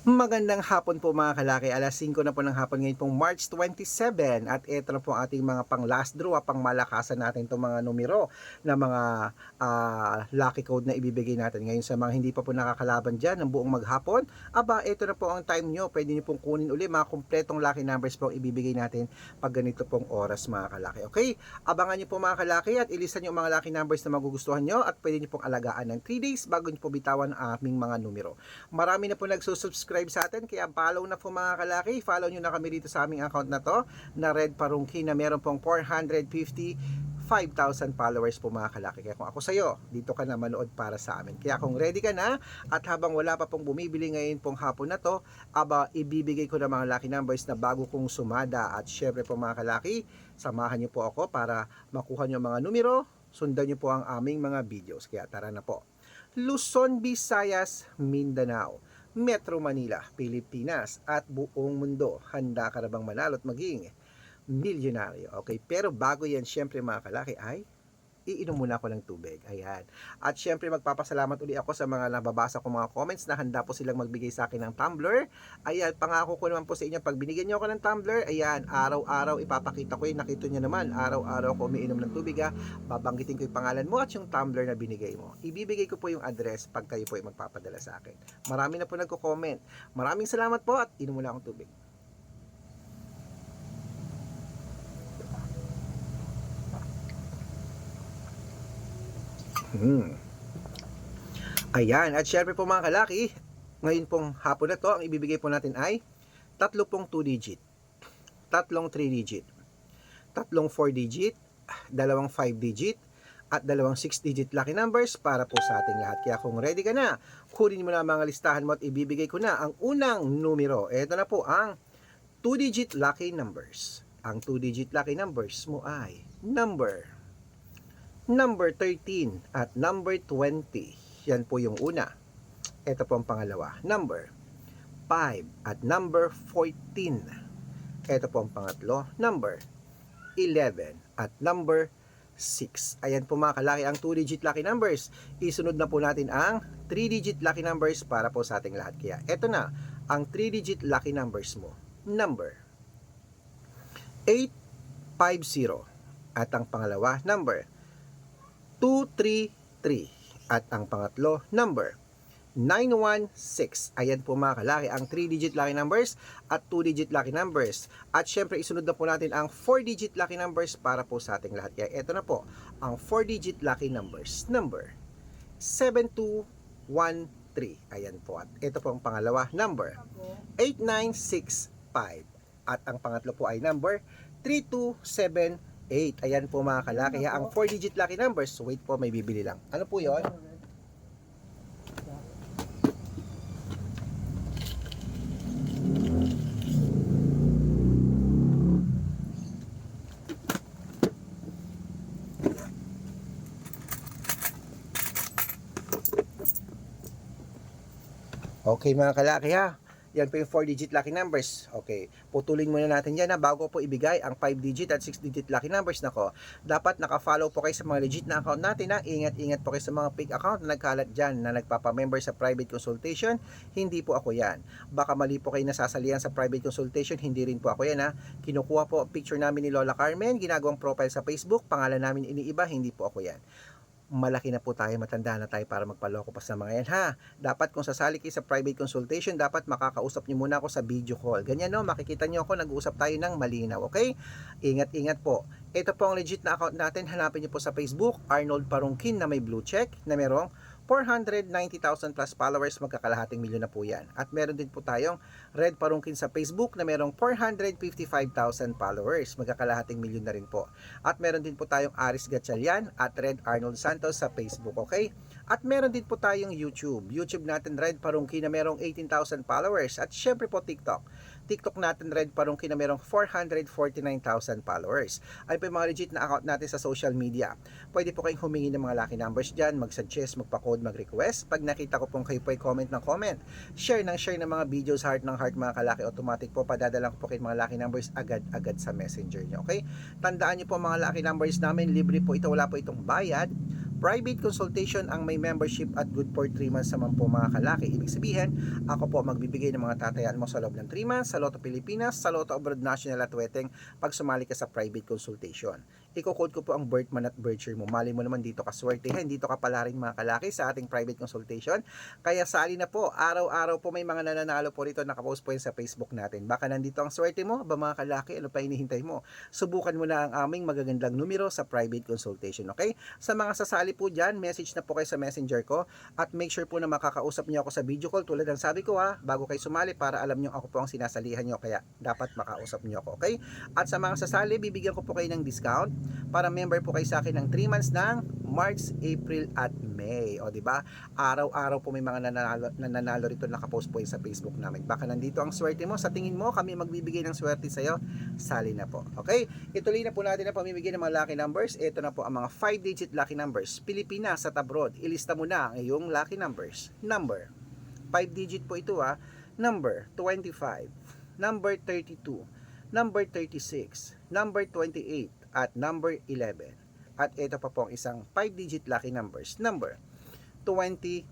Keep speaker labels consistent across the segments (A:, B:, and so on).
A: Magandang hapon po mga kalaki, alas 5 na po ng hapon ngayon pong March 27 at ito na po ang ating mga pang last draw, pang malakasan natin itong mga numero na mga lucky code na ibibigay natin ngayon sa mga hindi pa po nakakalaban dyan ng buong maghapon. Aba, ito na po ang time nyo, pwede nyo pong kunin uli mga kumpletong lucky numbers po ang ibibigay natin pag ganito pong oras mga kalaki. Okay, abangan nyo po mga kalaki at ilisan nyo ang mga lucky numbers na magugustuhan nyo at pwede nyo pong alagaan ng 3 days bago nyo po bitawan ang aming mga numero. Marami na po nagsusubscribe sa atin, kaya follow na po mga kalaki, follow nyo na kami dito sa aming account na to na Red Parungki na meron pong 455,000 followers po mga kalaki. Kaya kung ako sa'yo, dito ka na manood para sa amin. Kaya kung ready ka na at habang wala pa pong bumibili ngayon pong hapon na to, aba ibibigay ko na mga lucky numbers na bago kong sumada. At syempre po mga kalaki, samahan nyo po ako para makuha nyo mga numero, sundan nyo po ang aming mga videos. Kaya tara na po. Luzon, Visayas, Mindanao, Metro Manila, Pilipinas at buong mundo. Handa ka na bang manalo at maging milyonaryo? Okay, pero bago yan, syempre mga kalaki ay iinom muna ako ng tubig. Ayan. At syempre magpapasalamat uli ako sa mga nababasa kong mga comments na handa po silang magbigay sa akin ng tumbler. Ayan, pangako ko naman po sa inyo, pag binigyan nyo ako ng tumbler, ayan, araw-araw ipapakita ko yun. Nakita nyo naman, araw-araw ako umiinom ng tubig ha. Babanggitin ko yung pangalan mo at yung tumbler na binigay mo. Ibibigay ko po yung address pag kayo po ay magpapadala sa akin. Marami na po nagko-comment. Maraming salamat po at inom muna akong tubig. Ayan, at syempre po mga kalaki, ngayon pong hapon na to, ang ibibigay po natin ay tatlo pong 2 digit, tatlong 3 digit, tatlong 4 digit, dalawang 5 digit, at dalawang 6 digit lucky numbers para po sa ating lahat. Kaya kung ready ka na, kunin mo na mga listahan mo at ibibigay ko na ang unang numero. Ito na po ang 2 digit lucky numbers. Ang 2 digit lucky numbers mo ay number 13 at number 20. Yan po yung una. Ito po ang pangalawa, number 5 at number 14. Ito po ang pangatlo, number 11 at number 6. Ayan po mga kalaki ang 2-digit lucky numbers. Isunod na po natin ang 3-digit lucky numbers para po sa ating lahat. Kaya ito na ang 3-digit lucky numbers mo. Number 850 at ang pangalawa, number 233. At ang pangatlo, number 916. Ayan po mga kalaki ang 3-digit lucky numbers at 2-digit lucky numbers. At syempre isunod na po natin ang 4-digit lucky numbers para po sa ating lahat. Kaya ito na po ang 4-digit lucky numbers. Number 7213. Ayan po. At ito po ang pangalawa, number 8965. At ang pangatlo po ay number 3278. Ayan po mga kalaki. Ang 4-digit lucky numbers. Wait po, may bibili lang. Ano po yon? Okay mga kalaki ha. Yan po yung 4-digit lucky numbers. Okay, putulin muna natin yan bago po ibigay ang 5-digit at 6-digit lucky numbers. Nako, dapat naka-follow po kayo sa mga legit na account natin ha. Ingat-ingat po kayo sa mga fake account na nagkalat dyan na nagpapamember sa private consultation. Hindi po ako yan. Baka mali po kayo nasasalihan sa private consultation. Hindi rin po ako yan ha. Kinukuha po picture namin ni Lola Carmen, ginagawang profile sa Facebook, pangalan namin iniiba. Hindi po ako yan. Malaki na po tayo, matanda na tayo para magpaloko pa sa mga yan ha. Dapat kung sasali kayo sa private consultation, dapat makakausap nyo muna ako sa video call. Ganyan no, makikita nyo ako, nag-uusap tayo ng malinaw, okay? Ingat-ingat po. Ito po ang legit na account natin, hanapin nyo po sa Facebook, Arnold Parungkin na may blue check, na merong 490,000 plus followers, magkakalahating milyon na po yan. At meron din po tayong Red Parungkin sa Facebook na merong 455,000 followers, magkakalahating milyon na rin po. At meron din po tayong Aris Gatchalian at Red Arnold Santos sa Facebook, okay? At meron din po tayong YouTube natin Red Parungkin na merong 18,000 followers. At syempre po TikTok natin Red Parungkin na merong 449,000 followers. Ay po yung mga legit na account natin sa social media. Pwede po kayong humingi ng mga lucky numbers dyan, mag-suggest, magpa-code, mag-request. Pag nakita ko pong kayo po ay comment ng comment, share ng mga videos, heart ng heart mga kalaki, automatic po padadala ko po kayo mga lucky numbers agad-agad sa messenger nyo, okay? Tandaan nyo po mga lucky numbers namin, libre po ito, wala po itong bayad. private consultation ang may membership at good for 3 months naman po mga kalaki. Ibig sabihin, ako po magbibigay ng mga tatayaan mo sa loob ng 3 months sa Lotto Pilipinas, sa Lotto Abroad National at Weteng pag sumali ka sa private consultation. Iko-code ko po ang birth month at birth year mo. Mali mo naman dito ka swertehin, dito ka pala rin mga kalaki sa ating private consultation. Kaya sali na po, araw-araw po may mga nananalo po rito, nakapost po yun sa Facebook natin. Baka nandito ang swerte mo, ba mga kalaki, ano pa hinihintay mo? Subukan mo na ang aming magagandang numero sa private consultation, okay? Sa mga sasali po dyan, message na po kayo sa messenger ko at make sure po na makakausap niyo ako sa video call tulad ng sabi ko bago kayo sumali para alam niyo ako po ang sinasalihan niyo, kaya dapat makausap niyo ako, okay? At sa mga sasali, bibigyan ko po kayo ng discount para member po kayo sa akin ng 3 months ng March, April at May. O di ba? Araw-araw po may mga nananalo rito, nakapost po yun sa Facebook namin. Baka nandito ang swerte mo, sa tingin mo kami magbibigay ng swerte sa iyo, sali na po. Okay? Ituloy na po natin ang pamimigay ng mga lucky numbers. Ito na po ang mga 5-digit lucky numbers. Pilipinas at abroad. Ilista mo na ang iyong lucky numbers. Number 5-digit po ito Number 25, number 32, number 36, number 28 at number 11. At ito pa po ang isang 5-digit lucky numbers. Number 21,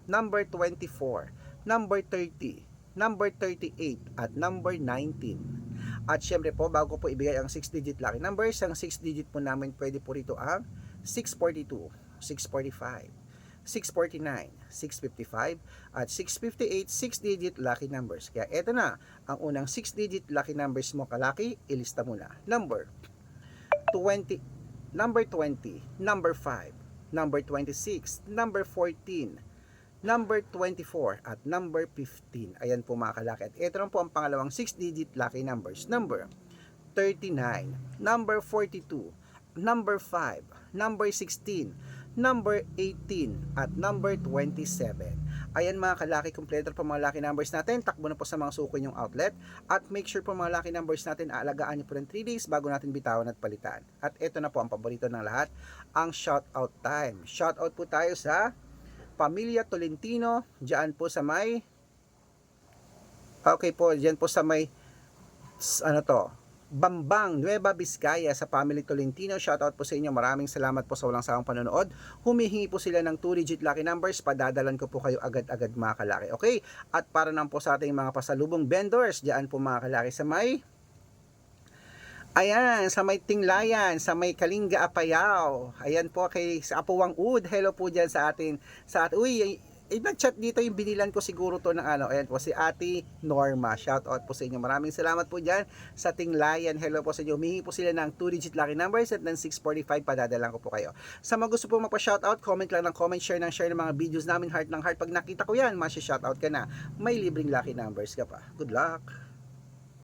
A: number 24, number 30, number 38 at number 19. At syempre po, bago po ibigay ang 6-digit lucky numbers, ang 6-digit po namin pwede po rito ang 642, 645, 649, 655 at 658 6-digit lucky numbers. Kaya ito na ang unang 6-digit lucky numbers mo kalaki, ilista mo na. Number 20, number 20, number 5, number 26, number 14, number 24 at number 15. Ayan po mga kalaki. At ito lang po ang pangalawang 6-digit lucky numbers. Number 39, number 42, number 5, number 16, number 18 at number 27. Ayan mga kalaki, kompleto po mga lucky numbers natin. Takbo na po sa mga suko yung outlet at make sure po mga lucky numbers natin aalagaan niyo po ng 3 days bago natin bitawan at palitan. At ito na po ang paborito ng lahat, ang shoutout time. Shoutout po tayo sa Pamilya Tolentino, diyan po sa may diyan po sa may Bambang, Nueva Vizcaya sa Family Tolentino. Shoutout po sa inyo. Maraming salamat po sa walang sawang panonood. Humihingi po sila ng 2-digit lucky numbers. Padadalan ko po kayo agad-agad mga kalaki. Okay? At para naman po sa ating mga pasalubong vendors, diyan po mga kalaki sa may sa may Tinglayan, sa may Kalinga Apayao. Ayan po kay sa Apuwang Ud. Hello po diyan sa atin. Nag-chat dito yung binilan ko siguro to ng ayan po si Ate Norma. Shout out po sa inyo. Maraming salamat po diyan sa Tinglayan. Hello po sa inyo. Humingi po sila ng 2-digit lucky numbers at ng 645 padadalan ko po kayo. Sa mga gusto po magpa-shout out, comment lang ng comment, share ng mga videos namin, heart ng heart. Pag nakita ko yan, masya-shout out ka na. May libreng lucky numbers ka pa. Good luck.